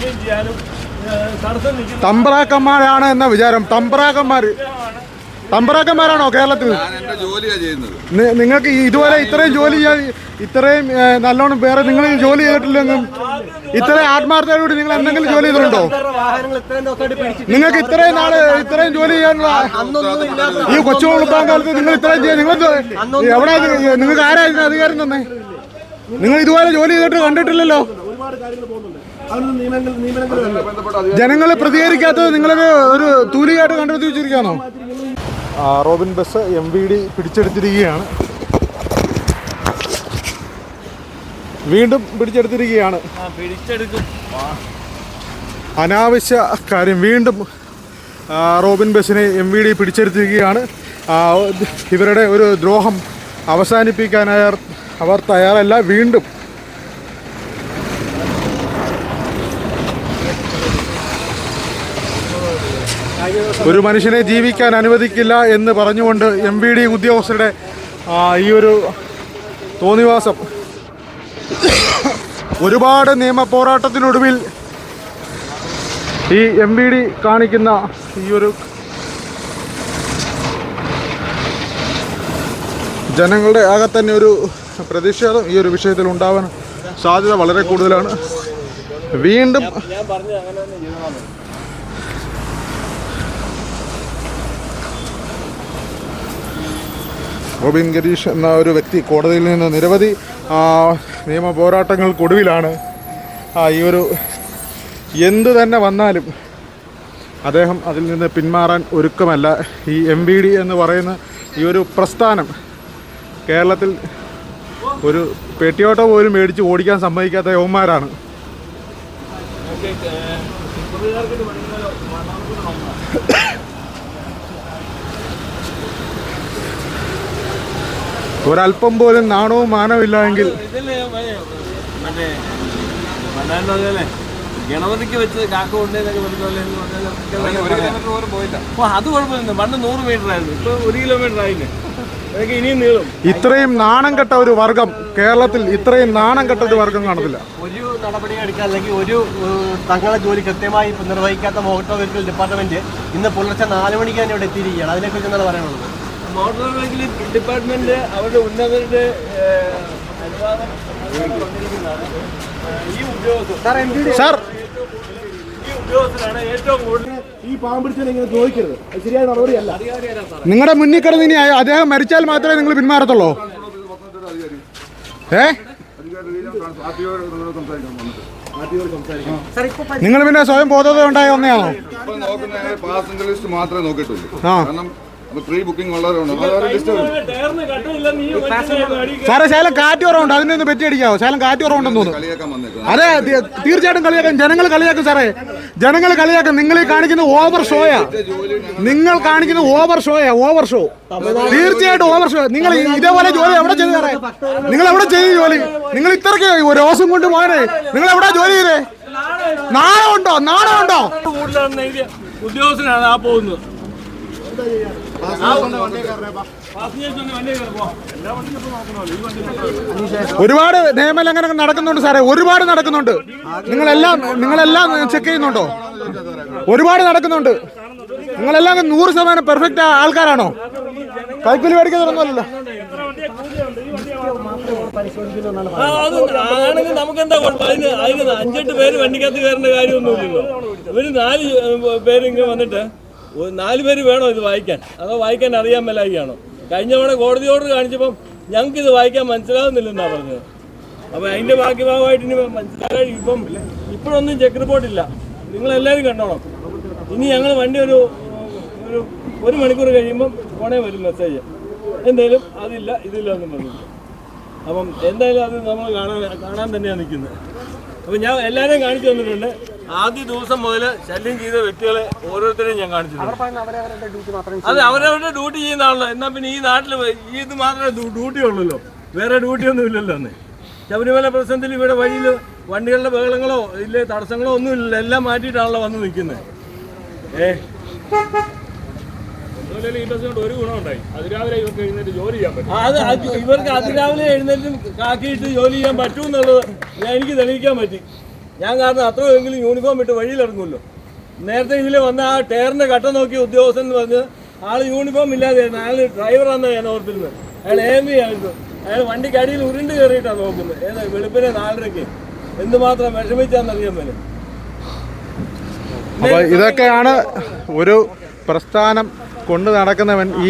ശല്യം ചെയ്യാനും തമ്പ്രാക്കന്മാരാണ് എന്ന വിചാരം. തമ്പ്രാക്കന്മാരാണോ കേരളത്തിൽ? നിങ്ങൾക്ക് ഇതുപോലെ ഇത്രയും ജോലി ഇത്രയും നല്ലോണം വേറെ നിങ്ങൾ ജോലി ചെയ്തിട്ടില്ലെങ്കിലും ഇത്രയും ആത്മാർത്ഥതയോട് നിങ്ങൾ എന്തെങ്കിലും ജോലി ചെയ്തിട്ടുണ്ടോ? നിങ്ങൾക്ക് ഇത്രയും നാള് ഇത്രയും ജോലി ചെയ്യാനുള്ള ഈ കൊച്ചുകൊളുപ്പാൻ കാലത്ത് നിങ്ങൾ ഇത്രയും ചെയ്യാൻ നിങ്ങൾ എവിടെ നിങ്ങൾക്ക് ആരായിരുന്നു അധികാരം തന്നെ? നിങ്ങൾ ഇതുപോലെ ജോലി ചെയ്തിട്ട് കണ്ടിട്ടില്ലല്ലോ. ജനങ്ങൾ പ്രതികരിക്കാത്തത് നിങ്ങളൊരു ഒരു തൂലികയായിട്ട് കണ്ടെത്തി വെച്ചിരിക്കുകയാണോ? റോബിൻ ബസ് MVD പിടിച്ചെടുത്തിരിക്കുകയാണ്. വീണ്ടും പിടിച്ചെടുത്തിരിക്കുകയാണ്. അനാവശ്യ കാര്യം വീണ്ടും റോബിൻ ബസ്സിനെ MVD പിടിച്ചെടുത്തിരിക്കുകയാണ്. ഇവരുടെ ഒരു ദ്രോഹം അവസാനിപ്പിക്കാനായി അവർ തയ്യാറല്ല. വീണ്ടും ഒരു മനുഷ്യനെ ജീവിക്കാൻ അനുവദിക്കില്ല എന്ന് പറഞ്ഞുകൊണ്ട് MVD ഉദ്യോഗസ്ഥരുടെ ഈ ഒരു തോന്നിവാസം ഒരുപാട് നിയമ പോരാട്ടത്തിനൊടുവിൽ ഈ MVD കാണിക്കുന്ന ഈ ഒരു ജനങ്ങളുടെ ആകെ തന്നെ ഒരു പ്രതിഷേധം ഈ ഒരു വിഷയത്തിൽ ഉണ്ടാവാൻ സാധ്യത വളരെ കൂടുതലാണ്. വീണ്ടും റോബിൻ ഗരീഷ് എന്ന ഒരു വ്യക്തി കോടതിയിൽ നിന്ന് നിരവധി നിയമ പോരാട്ടങ്ങൾക്കൊടുവിലാണ് ഈ ഒരു എന്തു തന്നെ വന്നാലും അദ്ദേഹം അതിൽ നിന്ന് പിന്മാറാൻ ഒരുക്കമല്ല. ഈ MVD എന്ന് പറയുന്ന ഈ ഒരു പ്രസ്ഥാനം കേരളത്തിൽ ഒരു പെട്ടിയോട്ടോ പോലും മേടിച്ച് ഓടിക്കാൻ സമ്മതിക്കാത്ത യവന്മാരാണ്. ഒരല്പം പോലും നാണവും മാനവും എങ്കിൽ ഗണപതിക്ക് വെച്ച് കാക്ക കൊണ്ടേന്നൊക്കെ അത് കുഴപ്പമില്ല. പണ്ട് 100 മീറ്റർ ആയിരുന്നു, ഇപ്പൊ 1 കിലോമീറ്റർ ആയില്ലേ. അതൊക്കെ ഇനിയും നീളും. ഇത്രയും നാണം കെട്ട ഒരു വർഗം കേരളത്തിൽ ഇത്രയും നാണം കെട്ട ഒരു വർഗം കാണത്തില്ല. ഒരു നടപടി എടുക്കാൻ അല്ലെങ്കിൽ ഒരു തങ്ങളെ ജോലി കൃത്യമായി നിർവഹിക്കാത്ത മോട്ടോർ വെഹിക്കിൾ ഡിപ്പാർട്ട്മെന്റ് ഇന്ന് പുലർച്ചെ 4 മണിക്ക് തന്നെ ഇവിടെ എത്തിയിരിക്കുകയാണ്. അതിനെക്കുറിച്ച് എന്താണ് പറയാനുള്ളത്? മോട്ടോർ വെഹിക്കിൾ ഡിപ്പാർട്ട്മെന്റ് അവരുടെ ഉന്നതരുടെ ഈ ഉദ്യോഗസ്ഥരാണ് ഏറ്റവും കൂടുതൽ ഈ പാമ്പ് പിടിച്ചാൽ ഇങ്ങനെ ചോദിക്കരുത്. ശരിയായ നടപടിയല്ല. നിങ്ങളുടെ മുന്നിൽ കിടന്ന് ഇനി അദ്ദേഹം മരിച്ചാൽ മാത്രമേ നിങ്ങൾ പിന്മാറത്തുള്ളൂ. നിങ്ങൾ പിന്നെ സ്വയം ബോധത ഉണ്ടായ ഒന്നെയാണോ? മാത്രമേ നോക്കിയിട്ടുള്ളൂ. പ്രീ ബുക്കിംഗ് സാറേ ശേലം കാറ്റ് കുറവുണ്ട്, അതിനൊന്ന് പറ്റി അടിക്കാവോ? ശേലം കാറ്റ് കുറവുണ്ടെന്ന് തോന്നുന്നു. അതെ, തീർച്ചയായിട്ടും കളിയാക്കും. ജനങ്ങൾ കളിയാക്കും സാറേ, ജനങ്ങൾ കളിയാക്കും. നിങ്ങൾ ഈ കാണിക്കുന്ന ഓവർ ഷോയാ. നിങ്ങൾ കാണിക്കുന്ന ഓവർ ഷോയാ, ഓവർ ഷോ. തീർച്ചയായിട്ടും ഓവർ ഷോ. നിങ്ങൾ ഇതേപോലെ ജോലി എവിടെ ചെയ്തു സാറേ? നിങ്ങൾ എവിടെ ചെയ്യും ജോലി? നിങ്ങൾ ഇത്രയ്ക്ക് രോസം കൊണ്ട് പോയേ നിങ്ങൾ എവിടെ ജോലി ചെയ്തേ? നാണമുണ്ടോ? നാണമുണ്ടോ? ഉദ്യോഗസ്ഥനാണ് ആ പോകുന്നത്. ഒരുപാട് നിയമലംഘനങ്ങൾ നടക്കുന്നുണ്ട് സാറേ, ഒരുപാട് നടക്കുന്നുണ്ട്. നിങ്ങളെല്ലാം ചെക്ക് ചെയ്യുന്നുണ്ടോ? ഒരുപാട് നടക്കുന്നുണ്ട്. നിങ്ങളെല്ലാം 100% പെർഫെക്റ്റ് ആൾക്കാരാണോ? കൈക്കൂലി മേടിക്കുന്നതൊന്നുമല്ലല്ലോ. ആണെങ്കിൽ നമുക്കെന്താ കുഴപ്പം? അതിന് 5-8 പേര് വണ്ടിക്കകത്ത് കയറേണ്ട കാര്യമൊന്നുമില്ലല്ലോ. ഇവര് 4 പേര് ഇങ്ങനെ വന്നിട്ട് 4 പേര് വേണോ ഇത് വായിക്കാൻ? അതോ വായിക്കാൻ അറിയാൻ മേലായിയാണോ? കഴിഞ്ഞ തവണ കോടതി ഓർഡർ കാണിച്ചപ്പം ഞങ്ങൾക്ക് ഇത് വായിക്കാൻ മനസ്സിലാകുന്നില്ലെന്നാണ് പറഞ്ഞത്. അപ്പോൾ അതിൻ്റെ ബാക്കി ഭാഗമായിട്ട് ഇനി മനസ്സിലാകാൻ ഇപ്പോഴൊന്നും ചെക്ക് റിപ്പോർട്ടില്ല. നിങ്ങളെല്ലാവരും കണ്ടോണം. ഇനി ഞങ്ങൾ വണ്ടി ഒരു 1 മണിക്കൂർ കഴിയുമ്പം ഫോണേ വരും മെസ്സേജ്, എന്തായാലും അതില്ല ഇതില്ല എന്നും പറഞ്ഞില്ല. അപ്പം എന്തായാലും അത് നമ്മൾ കാണാൻ തന്നെയാണ് നിൽക്കുന്നത്. അപ്പം ഞാൻ എല്ലാവരെയും കാണിച്ചു തന്നിട്ടുണ്ട്. ആദ്യ ദിവസം മുതൽ ശല്യം ചെയ്ത വ്യക്തികളെ ഓരോരുത്തരെയും ഞാൻ കാണിച്ചിട്ടുണ്ട്. അത് അവരവരുടെ ഡ്യൂട്ടി ചെയ്യുന്ന ആളല്ലോ. എന്നാൽ പിന്നെ ഈ നാട്ടിൽ ഇത് മാത്രമേ ഡ്യൂട്ടി ഉള്ളല്ലോ, വേറെ ഡ്യൂട്ടിയൊന്നും ഇല്ലല്ലോ. അന്ന് ശബരിമല പ്രശ്നത്തിൽ ഇവിടെ വഴിയിൽ വണ്ടികളുടെ ബഹളങ്ങളോ ഇല്ലേ തടസ്സങ്ങളോ ഒന്നും ഇല്ലല്ലോ. എല്ലാം മാറ്റിയിട്ടാണല്ലോ വന്ന് നിൽക്കുന്നത്. ഈ ബസ് കൊണ്ട് ഒരു ഗുണമുണ്ടായി, അതിരാവിലെ ഇവർക്ക് എഴുന്നേറ്റ് ജോലി ചെയ്യാൻ പറ്റും. ഇവർക്ക് അതിരാവിലെ എഴുന്നേറ്റും കാക്കിയിട്ട് ജോലി ചെയ്യാൻ പറ്റുമെന്നുള്ളത് എനിക്ക് തെളിയിക്കാൻ പറ്റി. ഞാൻ കാരണം അത്രയെങ്കിലും യൂണിഫോം ഇട്ട് വഴിയിലിറങ്ങുമല്ലോ. നേരത്തെ ഇതിൽ വന്ന ആ ടയറിന്റെ കട്ട നോക്കിയ ഉദ്യോഗസ്ഥൻ എന്ന് പറഞ്ഞ് ആൾ യൂണിഫോം ഇല്ലാതെയായിരുന്നു. അയാൾ ഡ്രൈവറാണെന്ന് ഞാൻ ഓർത്തിരുന്നത്. അയാൾ AMV ആയിരുന്നു. അയാൾ വണ്ടിക്ക് അടിയിൽ ഉരുണ്ട് കയറിയിട്ടാണ് നോക്കുന്നത്. ഏതാ വെളുപ്പിനെ 4:30 എന്തുമാത്രം വിഷമിച്ചാന്നറിയാൻ പറ്റും. അപ്പൊ ഇതൊക്കെയാണ് ഒരു പ്രസ്ഥാനം കൊണ്ട് നടക്കുന്നവൻ ഈ